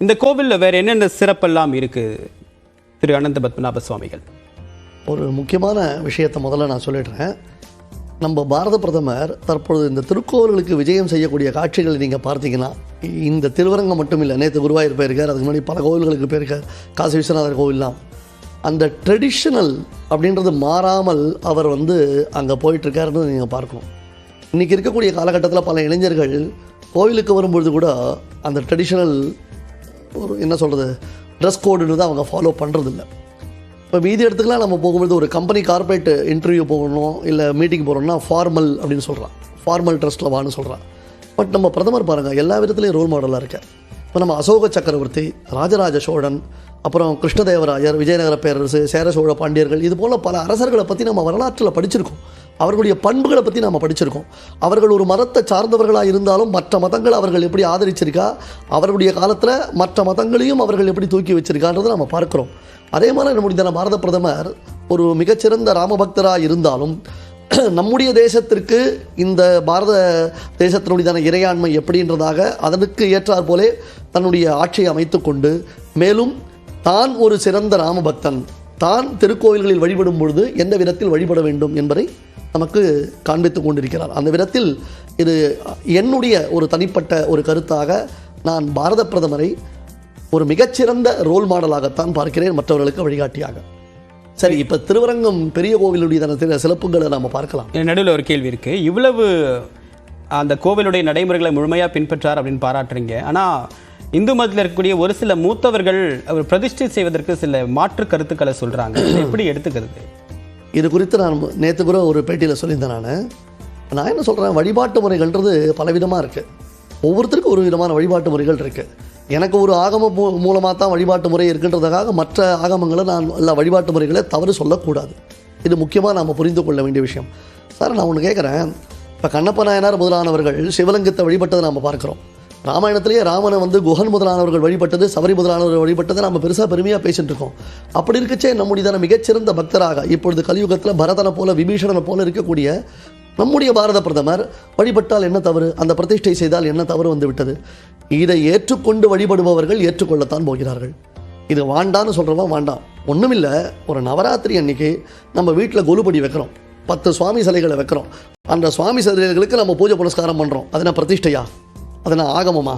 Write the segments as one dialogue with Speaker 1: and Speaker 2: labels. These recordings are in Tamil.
Speaker 1: இந்த கோவிலில் வேற என்னென்ன சிறப்பெல்லாம் இருக்கு திரு அனந்த பத்மநாப சுவாமிகள்?
Speaker 2: ஒரு முக்கியமான விஷயத்தை முதல்ல நான் சொல்லிடுறேன். நம்ம பாரத பிரதமர் தற்பொழுது இந்த திருக்கோவில்களுக்கு விஜயம் செய்யக்கூடிய காட்சிகளை நீங்கள் பார்த்தீங்கன்னா, இந்த திருவரங்கம் மட்டும் இல்லை, நேற்று குருவாயூர் போயிருக்கார், அதுக்கு முன்னாடி பல கோவில்களுக்கு போயிருக்கார், காசி விஸ்வநாதர் கோவில்லாம். அந்த ட்ரெடிஷ்னல் அப்படின்றது மாறாமல் அவர் அங்கே போயிட்டுருக்காருன்னு நீங்கள் பார்க்கணும். இன்றைக்கி இருக்கக்கூடிய காலகட்டத்தில் பல இளைஞர்கள் கோவிலுக்கு வரும்பொழுது கூட அந்த ட்ரெடிஷ்னல் ஒரு என்ன சொல்கிறது ட்ரெஸ் கோடுன்னு அவங்க ஃபாலோ பண்ணுறதில்ல. இப்போ மீதி இடத்துக்குலாம் நம்ம போகும்போது ஒரு கம்பெனி கார்பரேட் இன்டர்வியூ போகணும், இல்லை மீட்டிங் போகிறோம்னா ஃபார்மல் அப்படின்னு சொல்கிறான், ஃபார்மல் ட்ரெஸ்ட்டில் வான்னு சொல்கிறான். பட் நம்ம பிரதமர் பாருங்கள், எல்லா விதத்துலேயும் ரோல் மாடலாக இருக்கார். இப்போ நம்ம அசோக சக்கரவர்த்தி, ராஜராஜ சோழன், அப்புறம் கிருஷ்ணதேவராயர், விஜயநகர பேரரசு, சேர சோழ பாண்டியர்கள், இது போல் பல அரசர்களை பற்றி நம்ம வரலாற்றில் படிச்சிருக்கோம். அவர்களுடைய பண்புகளை பற்றி நம்ம படிச்சிருக்கோம். அவர்கள் ஒரு மதத்தை சார்ந்தவர்களாக இருந்தாலும் மற்ற மதங்களை அவர்கள் எப்படி ஆதரிச்சிருக்கா, அவர்களுடைய காலத்தில் மற்ற மதங்களையும் அவர்கள் எப்படி தூக்கி வச்சிருக்கான்றதை நம்ம பார்க்குறோம். அதே மாதிரி நம்முடைய பாரத பிரதமர் ஒரு மிகச்சிறந்த ராமபக்தராக இருந்தாலும் நம்முடைய தேசத்திற்கு இந்த பாரத தேசத்தினுடையதான இறையாண்மை எப்படின்றதாக அதற்கு ஏற்றாற் போலே தன்னுடைய ஆட்சியை அமைத்து கொண்டு, மேலும் தான் ஒரு சிறந்த ராமபக்தன், தான் திருக்கோயில்களில் வழிபடும் பொழுது எந்த விதத்தில் வழிபட வேண்டும் என்பதை நமக்கு காண்பித்து கொண்டிருக்கிறார். அந்த விதத்தில் இது என்னுடைய ஒரு தனிப்பட்ட ஒரு கருத்தாக நான் பாரத பிரதமரை ஒரு மிகச்சிறந்த ரோல் மாடலாகத்தான் பார்க்கிறேன், மற்றவர்களுக்கு வழிகாட்டியாக. சரி, இப்போ திருவரங்கம் பெரிய கோவிலுடைய சிறப்புகளை நம்ம பார்க்கலாம்.
Speaker 1: நடுவில் ஒரு கேள்வி இருக்கு. இவ்வளவு அந்த கோவிலுடைய நடைமுறைகளை முழுமையாக பின்பற்றார் அப்படின்னு பாராட்டுறீங்க. ஆனால் இந்து மதத்தில் இருக்கக்கூடிய ஒரு சில மூத்தவர்கள் அவர் பிரதிஷ்டை செய்வதற்கு சில மாற்று கருத்துக்களை சொல்கிறாங்க. எப்படி எடுத்துக்கிறது?
Speaker 2: இது குறித்து நான் நேற்று கூட ஒரு பேட்டியில் சொல்லியிருந்தேன். நான் என்ன சொல்கிறேன், வழிபாட்டு முறைகள்ன்றது பலவிதமாக இருக்குது. ஒவ்வொருத்தருக்கும் ஒரு விதமான வழிபாட்டு முறைகள் இருக்குது. எனக்கு ஒரு ஆகம மூலமாக தான் வழிபாட்டு முறை இருக்குன்றதுக்காக மற்ற ஆகமங்களை நான் எல்லா வழிபாட்டு முறைகளை தவறு சொல்லக்கூடாது. இது முக்கியமாக நாம் புரிந்து கொள்ள வேண்டிய விஷயம். சார், நான் ஒன்று கேட்குறேன். இப்போ கண்ணப்ப நாயனார் முதலானவர்கள் சிவலிங்கத்தை வழிபட்டதை நாம் பார்க்குறோம். ராமாயணத்திலேயே ராமனை குஹன் முதலானவர்கள் வழிபட்டது, சபரி முதலானவர்கள் வழிபட்டதை நம்ம பெருமையாக பேசிட்டு இருக்கோம். அப்படி இருக்கச்சே நம்முடைய மிகச்சிறந்த பக்தராக இப்பொழுது கலியுகத்தில் பரதனை போல, விபீஷணனை போல இருக்கக்கூடிய நம்முடைய பாரத பிரதமர் வழிபட்டால் என்ன தவறு, அந்த பிரதிஷ்டை செய்தால் என்ன தவறு விட்டது? இதை ஏற்றுக்கொண்டு வழிபடுபவர்கள் ஏற்றுக்கொள்ளத்தான் போகிறார்கள். இது வாண்டான்னு சொல்கிறவன் வாண்டாம். ஒன்றுமில்லை, ஒரு நவராத்திரி அன்னைக்கு நம்ம வீட்டில் கொலுபடி வைக்கிறோம், 10 சுவாமி சிலைகளை வைக்கிறோம். அந்த சுவாமி சிலைகளுக்கு நம்ம பூஜை புனஸ்காரம் பண்ணுறோம். அது என்ன பிரதிஷ்டையா? அது என்ன ஆகமமா?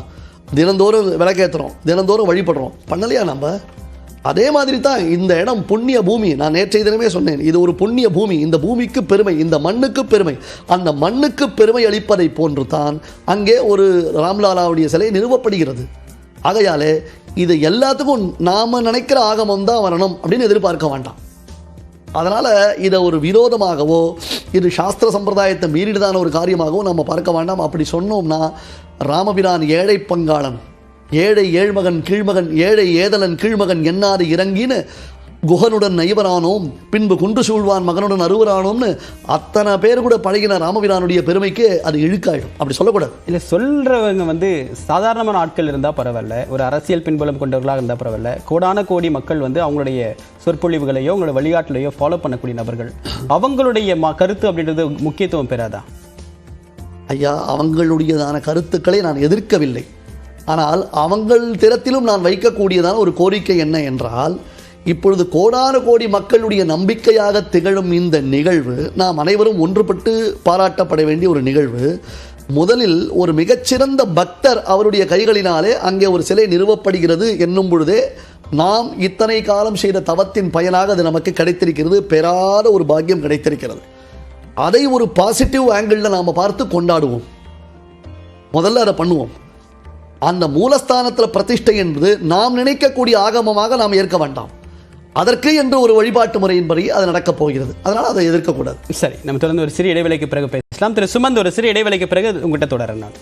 Speaker 2: தினந்தோறும் விளக்கேற்றுறோம், தினந்தோறும் வழிபடுறோம், பண்ணலையா நம்ம? அதே மாதிரி தான் இந்த இடம் புண்ணிய பூமி. நான் நேற்றைய தினமே சொன்னேன், இது ஒரு புண்ணிய பூமி. இந்த பூமிக்கு பெருமை, இந்த மண்ணுக்கு பெருமை. அந்த மண்ணுக்கு பெருமை அளிப்பதை போன்று தான் அங்கே ஒரு ராம்லாலாவுடைய சிலை நிறுவப்படுகிறது. ஆகையாலே இது எல்லாத்துக்கும் நாம் நினைக்கிற ஆகமம் தான் வரணும் அப்படின்னு எதிர்பார்க்க வேண்டாம். அதனால் இதை ஒரு விரோதமாகவோ, இது சாஸ்திர சம்பிரதாயத்தை மீறிடுதான ஒரு காரியமாகவோ நம்ம பார்க்க வேண்டாம். அப்படி சொன்னோம்னா ராமபிரான் ஏழை பங்காளன், ஏழை ஏழ்மகன் கீழ்மகன், ஏழை ஏதலன் கீழ்மகன் என்னாது இறங்கின்னு குஹனுடன் நைவரானோம், பின்பு குன்று சூழ்வான் மகனுடன் அருவரானோம்னு அத்தனை பேர் கூட பழகின ராமபிரானுடைய பெருமைக்கு அது இழுக்காயிடும். அப்படி சொல்லக்கூடாது.
Speaker 1: இல்லை, சொல்கிறவங்க சாதாரணமான ஆட்கள் இருந்தால் பரவாயில்ல, ஒரு அரசியல் பின்புலம் கொண்டவர்களாக இருந்தால் பரவாயில்ல, கோடான கோடி மக்கள் அவங்களுடைய சொற்பொழிவுகளையோ அவங்களோட வழிகாட்டிலையோ ஃபாலோ பண்ணக்கூடிய நபர்கள், அவங்களுடைய கருத்து அப்படின்றது முக்கியத்துவம் பெறாதா?
Speaker 2: ஐயா, அவங்களுடையதான கருத்துக்களை நான் எதிர்க்கவில்லை. ஆனால் அவங்கள் திறத்திலும் நான் வைக்கக்கூடியதான ஒரு கோரிக்கை என்ன என்றால், இப்பொழுது கோடான கோடி மக்களுடைய நம்பிக்கையாக திகழும் இந்த நிகழ்வு நாம் அனைவரும் ஒன்றுபட்டு பாராட்டப்பட வேண்டிய ஒரு நிகழ்வு. முதலில் ஒரு மிகச்சிறந்த பக்தர் அவருடைய கைகளினாலே அங்கே ஒரு சிலை நிறுவப்படுகிறது என்னும் பொழுதே நாம் இத்தனை காலம் செய்த தவத்தின் பயனாக அது நமக்கு கிடைத்திருக்கிறது, பெறாத ஒரு பாக்கியம் கிடைத்திருக்கிறது. அதை ஒரு பாசிட்டிவ் ஆங்கிளில் நாம் பார்த்து கொண்டாடுவோம். முதல்ல அதை பண்ணுவோம். அந்த மூலஸ்தானத்தில் பிரதிஷ்டை என்பது நாம் நினைக்கக்கூடிய ஆகமமாக நாம் ஏற்க வேண்டாம். அதற்கு என்று ஒரு வழிபாட்டு முறையின்படி அது நடக்கப் போகிறது. அதனால் அதை எதிர்க்கக்கூடாது.
Speaker 1: சரி, நம்ம தொடர்ந்து ஒரு சிறிய இடைவேளைக்கு பிறகு பேசலாம். திரு சுமந்த், ஒரு சிறிய இடைவேளைக்கு பிறகு உங்கள்கிட்ட தொடரேன் நான்.